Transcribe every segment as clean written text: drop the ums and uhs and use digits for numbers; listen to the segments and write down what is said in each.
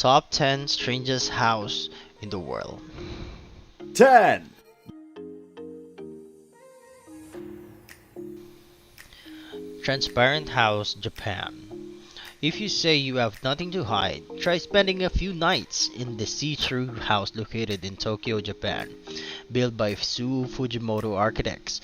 Top 10 Strangest House in the World. 10. Transparent House, Japan. If you say you have nothing to hide, try spending a few nights in the see-through house located in Tokyo, Japan, built by Suo Fujimoto architects.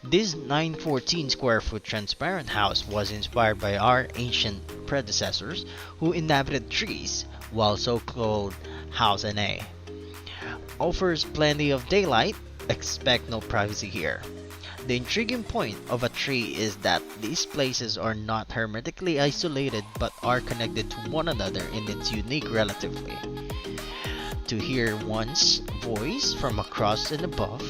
This 914 square foot transparent house was inspired by our ancient predecessors who inhabited trees, while so-called House NA offers plenty of daylight. Expect no privacy here. The intriguing point of a tree is that these places are not hermetically isolated but are connected to one another in its unique relatively. To hear one's voice from across and above,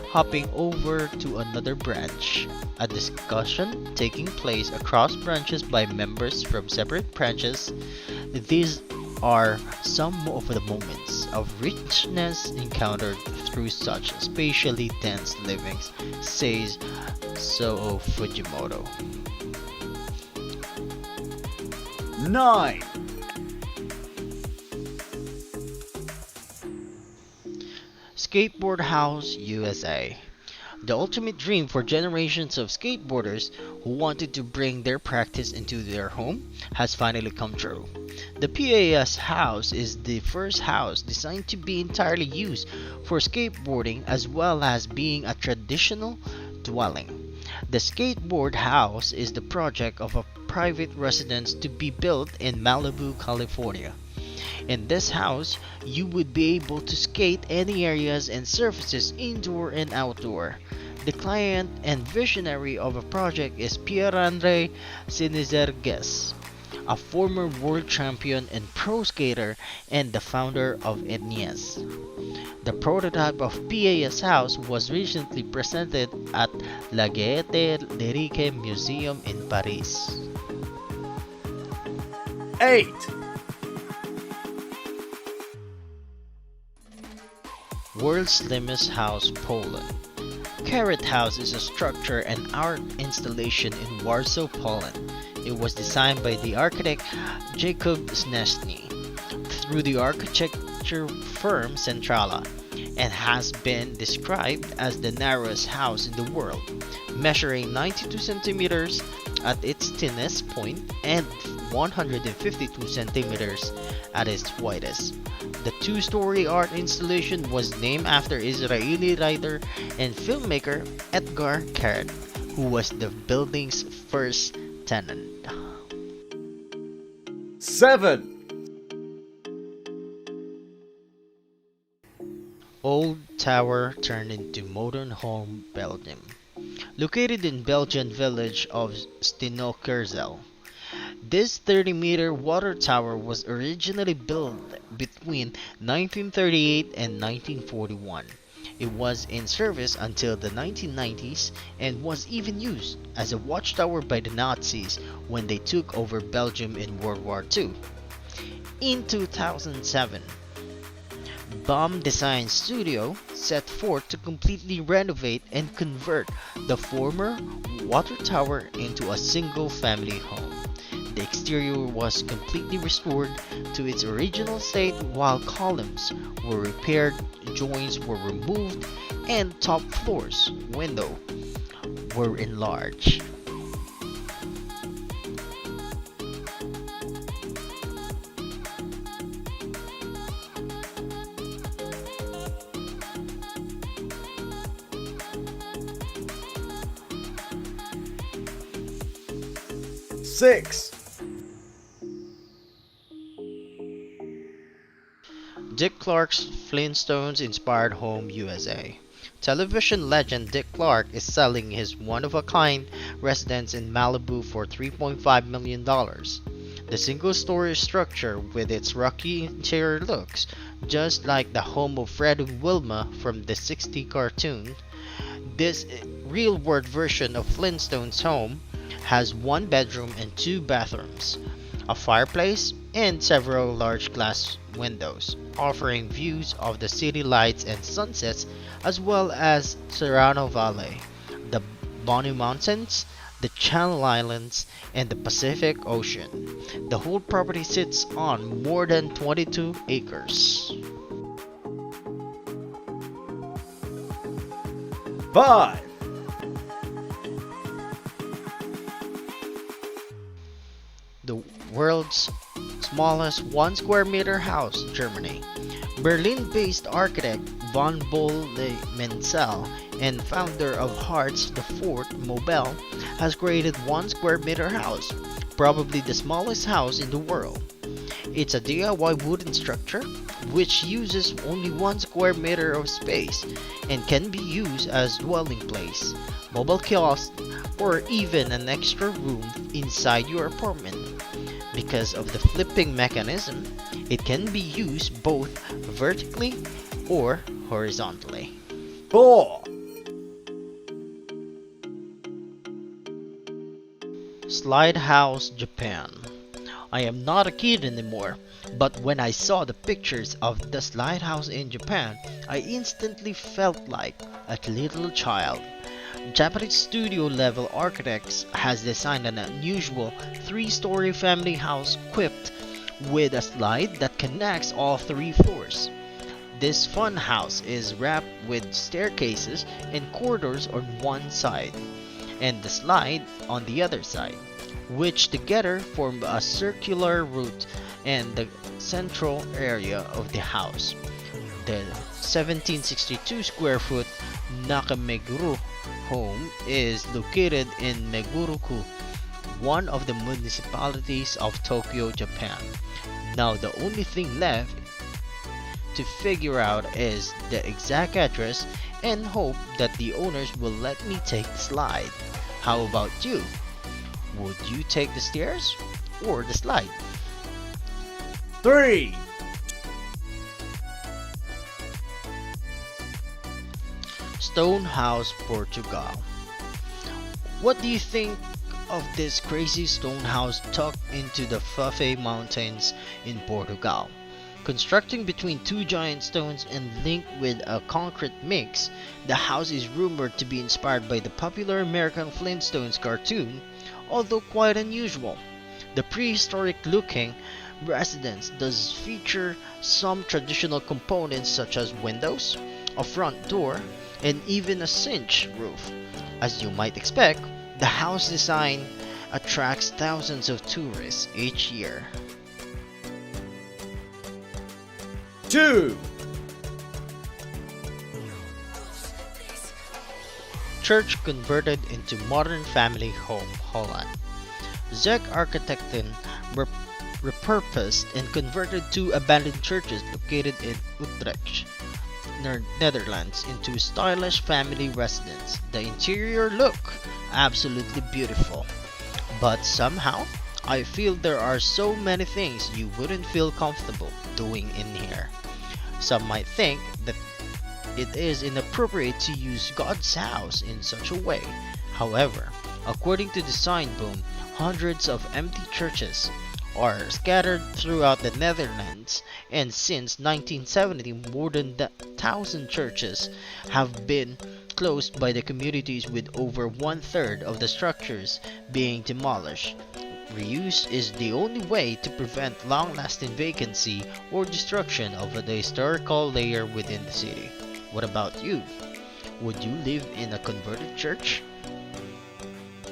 hopping over to another branch, a discussion taking place across branches by members from separate branches. These are some of the moments of richness encountered through such spatially dense livings, says Soo Fujimoto. 9. Skateboard House, USA. The ultimate dream for generations of skateboarders who wanted to bring their practice into their home has finally come true. The PAS house is the first house designed to be entirely used for skateboarding as well as being a traditional dwelling. The Skateboard House is the project of a private residence to be built in Malibu, California. In this house, you would be able to skate any areas and surfaces indoor and outdoor. The client and visionary of the project is Pierre-Andre Sinizerges, a former world champion and pro skater and the founder of Enies. The prototype of PAS House was recently presented at La Gaieté Lyrique Museum in Paris. 8. World's Slimmest House, Poland. Carrot House is a structure and art installation in Warsaw, Poland. It was designed by the architect Jakub Snesny through the architecture firm Centrala and has been described as the narrowest house in the world, measuring 92 centimeters at its thinnest point and 152 centimeters at its widest. The two-story art installation was named after Israeli writer and filmmaker Edgar Keret, who was the building's first tenant. 7. Old tower turned into modern home, Belgium. Located in Belgian village of Stenokerzel, this 30-meter water tower was originally built between 1938 and 1941. It was in service until the 1990s and was even used as a watchtower by the Nazis when they took over Belgium in World War II. In 2007, Bomb Design Studio set forth to completely renovate and convert the former water tower into a single-family home. The exterior was completely restored to its original state while columns were repaired, joints were removed, and top floors, window, were enlarged. Six. Dick Clark's Flintstones inspired home, USA. Television legend Dick Clark is selling his one-of-a-kind residence in Malibu for $3.5 million. The single-story structure with its rocky interior looks just like the home of Fred and Wilma from the '60s cartoon. This real-world version of Flintstone's home has one bedroom and two bathrooms, a fireplace, and several large glass windows, offering views of the city lights and sunsets as well as Serrano Valley, the Bonny Mountains, the Channel Islands, and the Pacific Ocean. The whole property sits on more than 22 acres. 5, The world's smallest 1 square meter house, Germany. Berlin-based architect von Bolle Menzel and founder of Hartz the Fort Mobile has created 1 square meter house, probably the smallest house in the world. It's a DIY wooden structure which uses only 1 square meter of space and can be used as dwelling place, mobile kiosk, or even an extra room inside your apartment. Because of the flipping mechanism, it can be used both vertically or horizontally. 4, Slide House, Japan. I am not a kid anymore, but when I saw the pictures of the slide house in Japan, I instantly felt like a little child. Japanese studio level architects has designed an unusual 3-story family house equipped with a slide that connects all 3 floors. This fun house is wrapped with staircases and corridors on one side, and the slide on the other side, which together form a circular route and the central area of the house. The 1762 square foot Nakameguro home is located in Meguruku, one of the municipalities of Tokyo, Japan. Now the only thing left to figure out is the exact address and hope that the owners will let me take the slide. How about you? Would you take the stairs or the slide? 3, Stone House, Portugal. What do you think of this crazy stone house tucked into the Fafay Mountains in Portugal? Constructing between 2 giant stones and linked with a concrete mix, the house is rumored to be inspired by the popular American Flintstones cartoon, although quite unusual. The prehistoric looking residence does feature some traditional components such as windows, a front door, and even a cinch roof. As you might expect, the house design attracts thousands of tourists each year. 2, Church converted into modern family home, Holland. Zeg Architecten repurposed and converted 2 abandoned churches located in Utrecht, Netherlands into stylish family residence. The interior look absolutely beautiful, but somehow I feel there are so many things you wouldn't feel comfortable doing in here. Some might think that it is inappropriate to use God's house in such a way. However, according to Design Boom, hundreds of empty churches are scattered throughout the Netherlands, and since 1970 more than 1,000 churches have been closed by the communities, with over 1/3 of the structures being demolished. Reuse is the only way to prevent long-lasting vacancy or destruction of the historical layer within the city. What about you? Would you live in a converted church?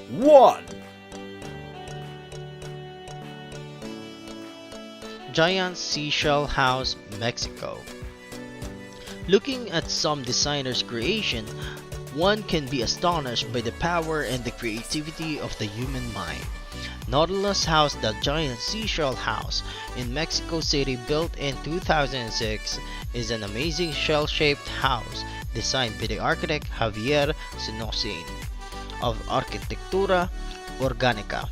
1, Giant Seashell House, Mexico. Looking at some designers' creation, one can be astonished by the power and the creativity of the human mind. Nautilus House, the giant seashell house in Mexico City, built in 2006, is an amazing shell-shaped house designed by the architect Javier Sinosin of Arquitectura Orgánica.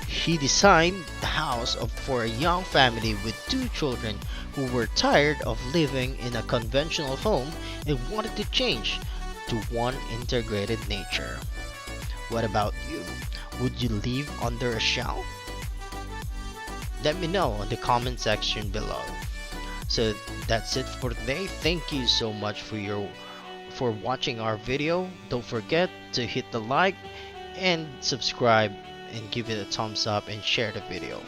He designed the house for a young family with 2 children who were tired of living in a conventional home and wanted to change to one integrated nature. What about you? Would you live under a shell? Let me know in the comment section below. So that's it for today. Thank you so much for watching our video. Don't forget to hit the like and subscribe and give it a thumbs up and share the video.